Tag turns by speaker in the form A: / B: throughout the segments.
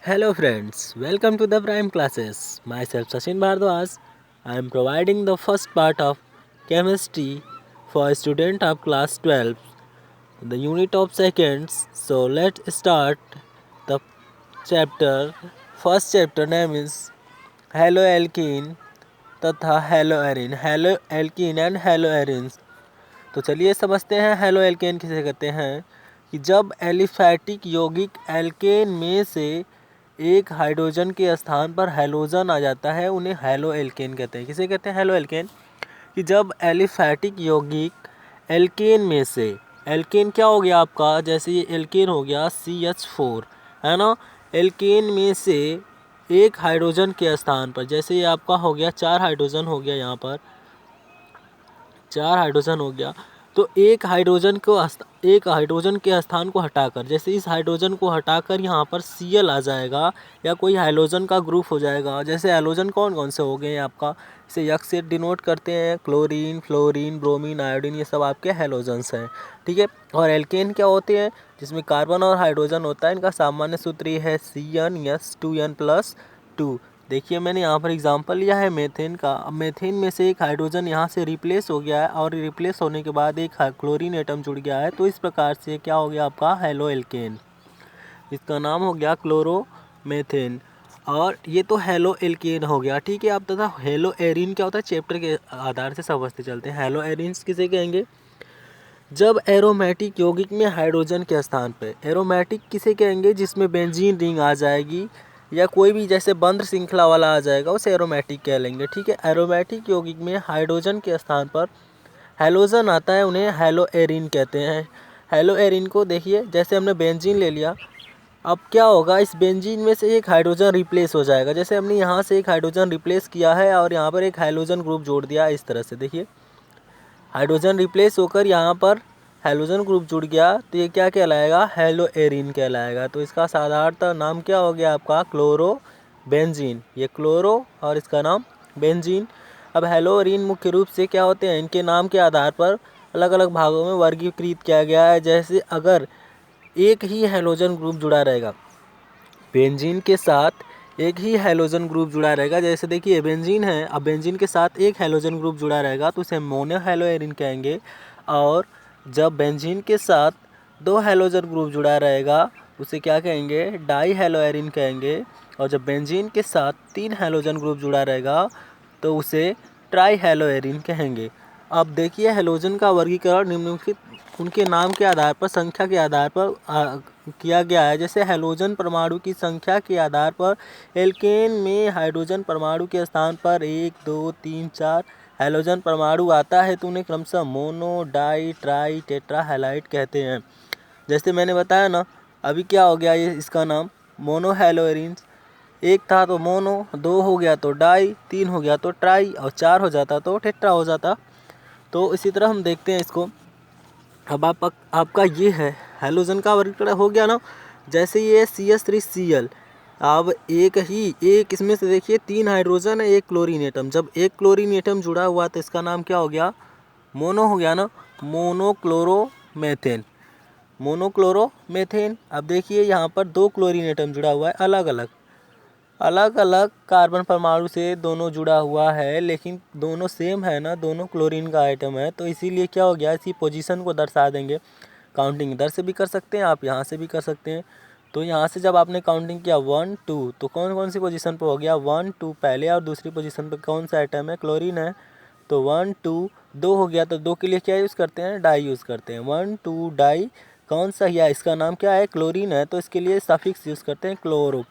A: Hello friends, welcome to the Prime Classes. Myself Sachin Bhardwaj. I am providing the first part of chemistry for a student of class 12, the unit of seconds. So let's start the chapter. First chapter name is haloalkene तथा हेलोएरिन हेलोएल्कीन and हेलोएरिन्स। तो चलिए समझते हैं halo alkane किसे कहते हैं। कि जब एलिफैटिक यौगिक एल्केन में से एक हाइड्रोजन के स्थान पर हैलोजन आ जाता है उन्हें हेलो एल्केन कहते हैं। किसे कहते हैं हेलो एल्केन। कि जब एलिफैटिक यौगिक एल्केन में से, एल्केन क्या हो गया आपका, जैसे ये एल्केन हो गया CH4 है ना। एल्केन में से एक हाइड्रोजन के स्थान पर, जैसे ये आपका हो गया 4 हाइड्रोजन हो गया, यहाँ पर 4 हाइड्रोजन हो गया। तो एक हाइड्रोजन के स्थान को हटाकर, जैसे इस हाइड्रोजन को हटाकर यहाँ पर Cl आ जाएगा या कोई हाइड्रोजन का ग्रुप हो जाएगा। जैसे हाइड्रोजन कौन कौन से हो गए आपका, इसे यक्स से डिनोट करते हैं, क्लोरीन, फ्लोरीन, ब्रोमीन, आयोडीन, ये सब आपके हैलोजन्स हैं। ठीक है। और एल्केन क्या होते हैं, जिसमें कार्बन और हाइड्रोजन होता है। इनका सामान्य सूत्र ये है CnS2n+2। देखिए मैंने यहाँ पर एग्जांपल लिया है मेथेन का। अब मेथेन में से एक हाइड्रोजन यहाँ से रिप्लेस हो गया है और रिप्लेस होने के बाद एक क्लोरीन एटम जुड़ गया है। तो इस प्रकार से क्या हो गया आपका हेलो एल्केन, इसका नाम हो गया क्लोरोमेथेन। और ये तो हेलो एल्केन हो गया। ठीक है। अब तथा हेलो एरिन क्या होता है, चैप्टर के आधार से समझते चलते हैं। हेलो एरिन्स किसे कहेंगे, जब एरोमेटिक यौगिक में हाइड्रोजन के स्थान पे, एरोमेटिक किसे कहेंगे जिसमें बेंजीन रिंग आ जाएगी या कोई भी जैसे बंध श्रृंखला वाला आ जाएगा, उसे एरोमेटिक कह लेंगे। ठीक है। एरोमेटिक यौगिक में हाइड्रोजन के स्थान पर हैलोजन आता है, उन्हें हेलो एरिन कहते हैं। हेलो एरिन को देखिए, जैसे हमने बेंजीन ले लिया, अब क्या होगा, इस बेंजीन में से एक हाइड्रोजन रिप्लेस हो जाएगा। जैसे हमने यहाँ से एक हाइड्रोजन रिप्लेस किया है और यहाँ पर एक हाइड्रोजन ग्रुप जोड़ दिया, इस तरह से देखिए हाइड्रोजन रिप्लेस होकर यहाँ पर हैलोजन ग्रुप जुड़ गया, तो ये क्या कहलाएगा, हेलो एरिन कहलाएगा। तो इसका साधारणतः नाम क्या हो गया आपका, क्लोरो बेंजीन। ये क्लोरो और इसका नाम बेंजीन। अब हेलो एरिन मुख्य रूप से क्या होते हैं, इनके नाम के आधार पर अलग अलग भागों में वर्गीकृत किया गया है। जैसे अगर एक ही हैलोजन ग्रुप जुड़ा रहेगा बेंजीन के साथ, एक ही हैलोजन ग्रुप जुड़ा रहेगा, जैसे देखिए बेंजीन है, अब बेंजीन के साथ एक हैलोजन ग्रुप जुड़ा रहेगा तो उसे मोनो हेलो एरिन कहेंगे। और जब बेंजीन के साथ 2 हैलोजन ग्रुप जुड़ा रहेगा उसे क्या कहेंगे, डाई हेलो एरिन कहेंगे। और जब बेंजीन के साथ 3 हैलोजन ग्रुप जुड़ा रहेगा तो उसे ट्राई हेलो एरिन कहेंगे। अब देखिए हैलोजन का वर्गीकरण निम्नलिखित उनके नाम के आधार पर, संख्या के आधार पर किया गया है। जैसे हैलोजन परमाणु की संख्या के आधार पर एल्केन में हाइड्रोजन परमाणु के स्थान पर 1, 2, 3, 4 हैलोजन परमाणु आता है, तो उन्हें क्रमशः mono, di, tri, tetra halide कहते हैं। जैसे मैंने बताया ना, अभी क्या हो गया, ये इसका नाम मोनो हेलो एरिन्स। एक था तो मोनो, 2 हो गया तो डाई, 3 हो गया तो ट्राई और 4 हो जाता तो टेट्रा हो जाता। तो इसी तरह हम देखते हैं इसको। अब आपका ये है हैलोजन का वर्गीकरण हो गया ना। जैसे ये CH3Cl, अब एक इसमें से देखिए 3 हाइड्रोजन है, एक क्लोरीन एटम। जब एक क्लोरीन एटम जुड़ा हुआ तो इसका नाम क्या हो गया, मोनो हो गया ना, मोनोक्लोरोमेथेन, मोनोक्लोरोमेथेन। अब देखिए यहाँ पर 2 क्लोरीन एटम जुड़ा हुआ है, अलग अलग कार्बन परमाणु से दोनों जुड़ा हुआ है, लेकिन दोनों सेम है ना, दोनों क्लोरीन का आइटम है। तो इसीलिए क्या हो गया, इसी पोजीशन को दर्शा देंगे। काउंटिंग इधर से भी कर सकते हैं आप, यहाँ से भी कर सकते हैं। तो यहाँ से जब आपने काउंटिंग किया 1, 2, तो कौन कौन सी पोजीशन पर हो गया, 1, 2 पहले और दूसरी पोजीशन पर कौन सा आइटम है, क्लोरीन है। तो 1, 2, 2 हो गया, तो 2 के लिए क्या यूज़ करते हैं, डाई यूज़ करते हैं। 1, 2 डाई कौन सा है, इसका नाम क्या है, क्लोरीन है, तो इसके लिए सफिक्स यूज़ करते हैं क्लोरो।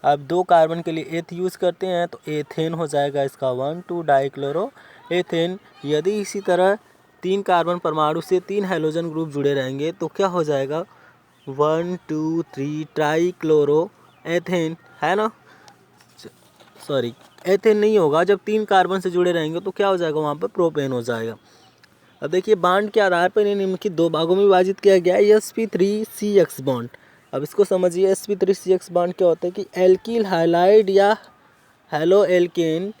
A: अब 2 कार्बन के लिए एथ यूज़ करते हैं तो एथेन हो जाएगा इसका, 1, 2 डाई क्लोरो एथेन। यदि इसी तरह 3 कार्बन परमाणु से 3 हैलोजन ग्रुप जुड़े रहेंगे तो क्या हो जाएगा, 1, 2, 3 ट्राई क्लोरो एथेन, है ना। सॉरी, एथेन नहीं होगा, जब 3 कार्बन से जुड़े रहेंगे तो क्या हो जाएगा, वहाँ पर प्रोपेन हो जाएगा। अब देखिए बांड के आधार पर इन्हें निम्नलिखित 2 भागों में विभाजित किया गया है, sp3CX बॉन्ड। अब इसको समझिए, sp3CX बॉन्ड क्या होता है कि एल्किल हाइलाइड या हेलो एल्केन,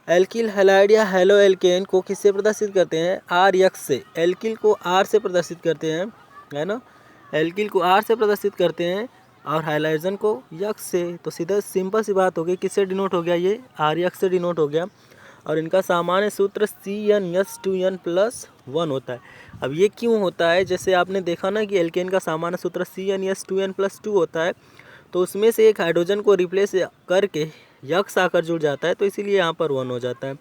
A: एल्किल हैलाइड या हेलो एल्केन को किससे प्रदर्शित करते हैं, RX से। एल्किल को R से प्रदर्शित करते हैं, है ना, एल्किल को R से प्रदर्शित करते हैं और हाइड्रोजन को यक्स से, तो सीधा सिंपल सी बात हो गई, किससे डिनोट हो गया, ये आर यक्स से डिनोट हो गया। और इनका सामान्य सूत्र CnS2n+1 होता है। अब ये क्यों होता है, जैसे आपने देखा ना कि एल्केन का सामान्य सूत्र CnS2n+2 होता है, तो उसमें से एक हाइड्रोजन को रिप्लेस करके यक्स आकर जुड़ जाता है, तो इसीलिए यहाँ पर 1 हो जाता है।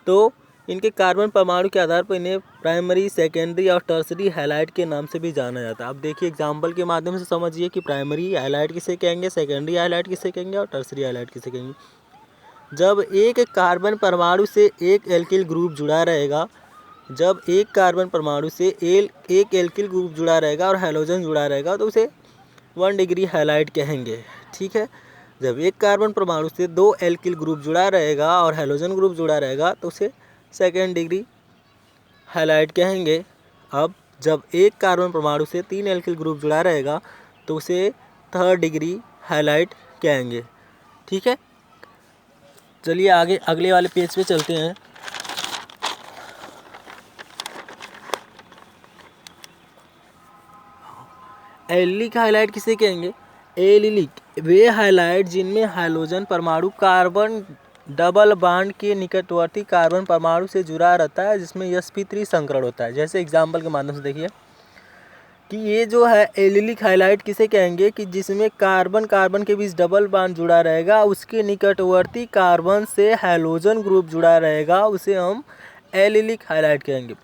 A: तो इनके कार्बन परमाणु के आधार पर इन्हें प्राइमरी, सेकेंडरी और टर्सरी हैलाइड के नाम से भी जाना जाता है। अब देखिए एग्जाम्पल के माध्यम से समझिए कि प्राइमरी हैलाइड किसे कहेंगे, सेकेंडरी हैलाइड किसे कहेंगे और टर्सरी हैलाइड किसे कहेंगे। जब एक कार्बन परमाणु से एक एल्किल ग्रुप जुड़ा रहेगा, जब एक कार्बन परमाणु से एक एल्किल ग्रुप जुड़ा रहेगा और हैलोजन जुड़ा रहेगा, तो उसे 1 डिग्री हैलाइड कहेंगे। ठीक है। जब एक कार्बन परमाणु से 2 एल्किल ग्रुप जुड़ा रहेगा और हैलोजन ग्रुप जुड़ा रहेगा, तो उसे 2 डिग्री हैलाइड कहेंगे। अब जब एक कार्बन परमाणु से 3 एल्किल ग्रुप जुड़ा रहेगा, तो उसे 3 डिग्री हैलाइड कहेंगे। ठीक है। चलिए आगे अगले वाले पेज पे चलते हैं। एलिलिक हाइलाइट किसे कहेंगे, एलिलिक वे हाइलाइट जिनमें हाइड्रोजन परमाणु कार्बन डबल बॉन्ड के निकटवर्ती कार्बन परमाणु से जुड़ा रहता है, जिसमें sp3 संकरण होता है। जैसे एग्जाम्पल के माध्यम से देखिए कि ये जो है एलिलिक हाइलाइट किसे कहेंगे, कि जिसमें कार्बन कार्बन के बीच डबल बॉन्ड जुड़ा रहेगा, उसके निकटवर्ती कार्बन से हैलोजन ग्रुप जुड़ा रहेगा, उसे हम एलिलिक हाइलाइट कहेंगे।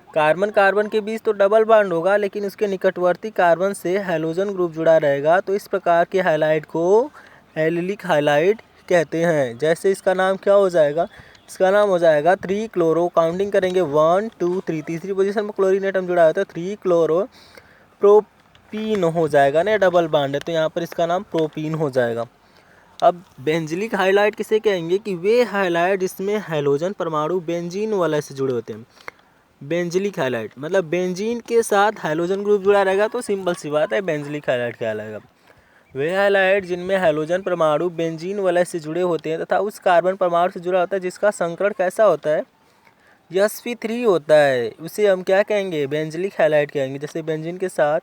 A: कार्बन कार्बन के बीच तो डबल बॉन्ड होगा, लेकिन उसके निकटवर्ती कार्बन से हैलोजन ग्रुप जुड़ा रहेगा, तो इस प्रकार के हाइलाइट को एलिलिक हाइलाइट कहते हैं। जैसे इसका नाम क्या हो जाएगा, इसका नाम हो जाएगा 3 क्लोरो, काउंटिंग करेंगे 1 2 3, तीसरी पोजीशन में क्लोरीन एटम जुड़ा होता है, 3 क्लोरो प्रोपीन हो जाएगा ना, डबल बॉन्ड है, तो यहाँ पर इसका नाम प्रोपीन हो जाएगा। अब बेंजिलिक हाइलाइट किसे कहेंगे, कि वे हाइलाइट जिसमें हैलोजन परमाणु बेंजीन वाला से जुड़े होते हैं। बेंजिलिक हाइलाइट मतलब बेंजीन के साथ हाइड्रोजन ग्रुप जुड़ा रहेगा, तो सिंपल सी बात है बेंजिलिक हाइलाइट कहलाएगा। वे हाइलाइट जिनमें हाइड्रोजन परमाणु बेंजीन वलय से जुड़े होते हैं तथा उस कार्बन परमाणु से जुड़ा होता है जिसका संकरण कैसा होता है, sp3 होता है, उसे हम क्या कहेंगे, बेंजिलिक हाइलाइट कहेंगे। जैसे बेंजीन के साथ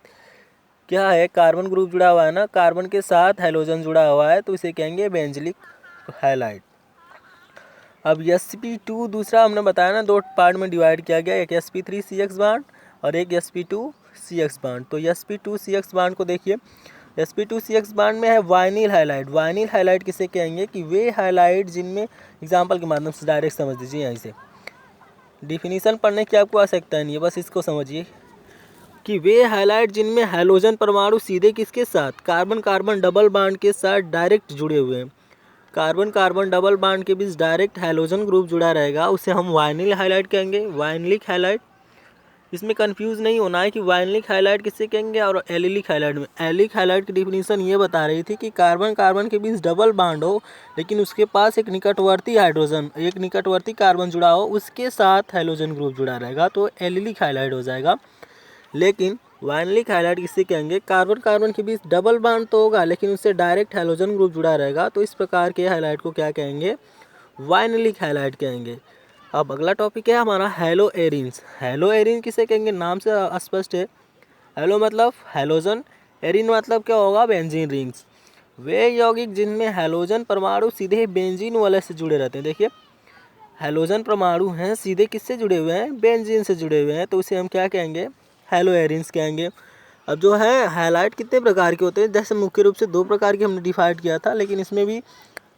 A: क्या है, कार्बन ग्रुप जुड़ा हुआ है ना, कार्बन के साथ हाइड्रोजन जुड़ा हुआ है, तो इसे कहेंगे बेंजिलिक हाइलाइट। अब sp2 दूसरा हमने बताया ना, 2 पार्ट में डिवाइड किया गया, एक sp3CX बांड और एक sp2CX बांड। तो sp2CX बांड को देखिए, sp2CX बांड में है वाइनिल हाइलाइट। वाइनिल हाइलाइट किसे कहेंगे, कि वे हाइलाइट जिनमें, एग्जांपल के माध्यम से डायरेक्ट समझ लीजिए, यहीं से डिफिनीशन पढ़ने की आपको आवश्यकता नहीं है, बस इसको समझिए कि वे हाइलाइट जिनमें हाइड्रोजन परमाणु सीधे किसके साथ, कार्बन कार्बन डबल बांड के साथ डायरेक्ट जुड़े हुए हैं, कार्बन कार्बन डबल बॉन्ड के बीच डायरेक्ट हाइड्रोजन ग्रुप जुड़ा रहेगा, उसे हम वाइनिल हाइलाइट कहेंगे, वाइनिलिक हाइलाइट। इसमें कंफ्यूज नहीं होना है कि वाइनिलिक हाइलाइट किसे कहेंगे और एलिलिक हाइलाइट में। एलिलिक हाइलाइट की डिफिनीशन ये बता रही थी कि कार्बन कार्बन के बीच डबल बॉन्ड हो, लेकिन उसके पास एक निकटवर्ती हाइड्रोजन, एक निकटवर्ती कार्बन जुड़ा हो, उसके साथ हाइड्रोजन ग्रुप जुड़ा रहेगा, तो एलिलिक हाइलाइट हो जाएगा। लेकिन वाइनिलिक हाइलाइट किसे कहेंगे, कार्बन कार्बन के बीच डबल बॉन्ड तो होगा, लेकिन उससे डायरेक्ट हाइड्रोजन ग्रुप जुड़ा रहेगा, तो इस प्रकार के हाइलाइट को क्या कहेंगे, वाइनिलिक हाइलाइट कहेंगे। अब अगला टॉपिक है हमारा हैलो एरिन्स। हैलो एरिन किसे कहेंगे, नाम से स्पष्ट है, हैलो मतलब हैलोजन, एरिन मतलब क्या होगा, बेंजीन रिंग्स। वे यौगिक जिनमें हैलोजन परमाणु सीधे बेंजीन वाले से जुड़े रहते हैं। देखिए हैलोजन परमाणु हैं सीधे किससे जुड़े हुए हैं, बेंजीन से जुड़े हुए हैं, तो उसे हम क्या कहेंगे, हैलो एरिन्स कहेंगे। अब जो है हाइलाइट कितने प्रकार के होते हैं, जैसे मुख्य रूप से 2 प्रकार के हमने डिवाइड किया था, लेकिन इसमें भी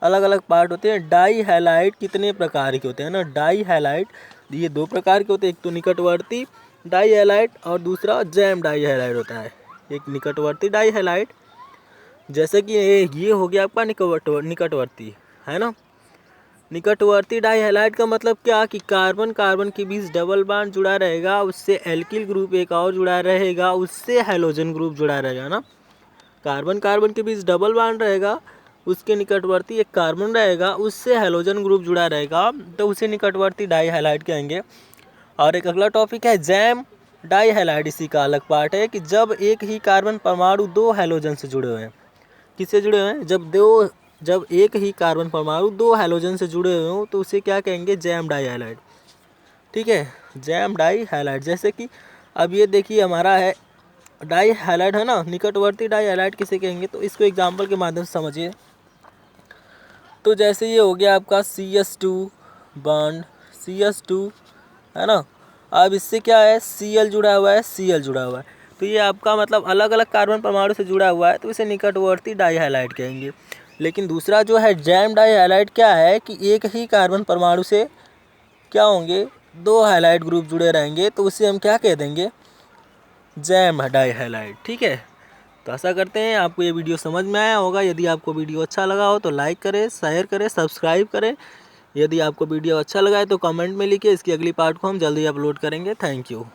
A: अलग अलग पार्ट होते हैं। डाई हाइलाइट कितने प्रकार के होते हैं ना, डाई हाइलाइट ये 2 प्रकार के होते हैं, एक तो निकटवर्ती डाई हाइलाइट और दूसरा जैम डाई हाइलाइट होता है। एक निकटवर्ती डाई हाइलाइट, जैसे कि ये हो गया आपका निकटवर्ती है ना। निकटवर्ती डाई हाइलाइट का मतलब क्या, कि कार्बन कार्बन के बीच डबल बॉन्ड जुड़ा रहेगा, उससे एल्किल ग्रुप एक और जुड़ा रहेगा, उससे हैलोजन ग्रुप जुड़ा रहेगा ना। कार्बन कार्बन के बीच डबल बॉन्ड रहेगा, उसके निकटवर्ती एक कार्बन रहेगा, उससे हैलोजन ग्रुप जुड़ा रहेगा, तो उसे निकटवर्ती डाई हाइलाइट कहेंगे। और एक अगला टॉपिक है जैम डाई हाइलाइट। इसी का अलग पार्ट है कि जब एक ही कार्बन परमाणु 2 हैलोजन से जुड़े हुए हैं, किससे जुड़े हुए हैं, जब एक ही कार्बन परमाणु 2 हैलोजन से जुड़े हुए हों, तो उसे क्या कहेंगे, जैम डाई हाइलाइट। ठीक है, जैम डाई हाइलाइट। जैसे कि अब ये देखिए हमारा है डाई हैलाइड है ना, निकटवर्ती डाई हैलाइड किसे कहेंगे, तो इसको एग्जाम्पल के माध्यम से समझिए। तो जैसे ये हो गया आपका CS2 बॉन्ड, CS2 है ना, अब इससे क्या है, Cl जुड़ा हुआ है, Cl जुड़ा हुआ है, तो ये आपका मतलब अलग अलग कार्बन परमाणु से जुड़ा हुआ है, तो इसे निकटवर्ती डाई हैलाइड कहेंगे। लेकिन दूसरा जो है जैम डाई हैलाइड क्या है कि एक ही कार्बन परमाणु से क्या होंगे, 2 हैलाइड ग्रुप जुड़े रहेंगे, तो उसे हम क्या कह देंगे, जैम डाई हैलाइड। ठीक है, तो आशा करते हैं आपको ये वीडियो समझ में आया होगा। यदि आपको वीडियो अच्छा लगा हो तो लाइक करें, शेयर करें, सब्सक्राइब करें। यदि आपको वीडियो अच्छा लगा है तो कमेंट में लिखिए, इसकी अगली पार्ट को हम जल्दी अपलोड करेंगे। Thank you.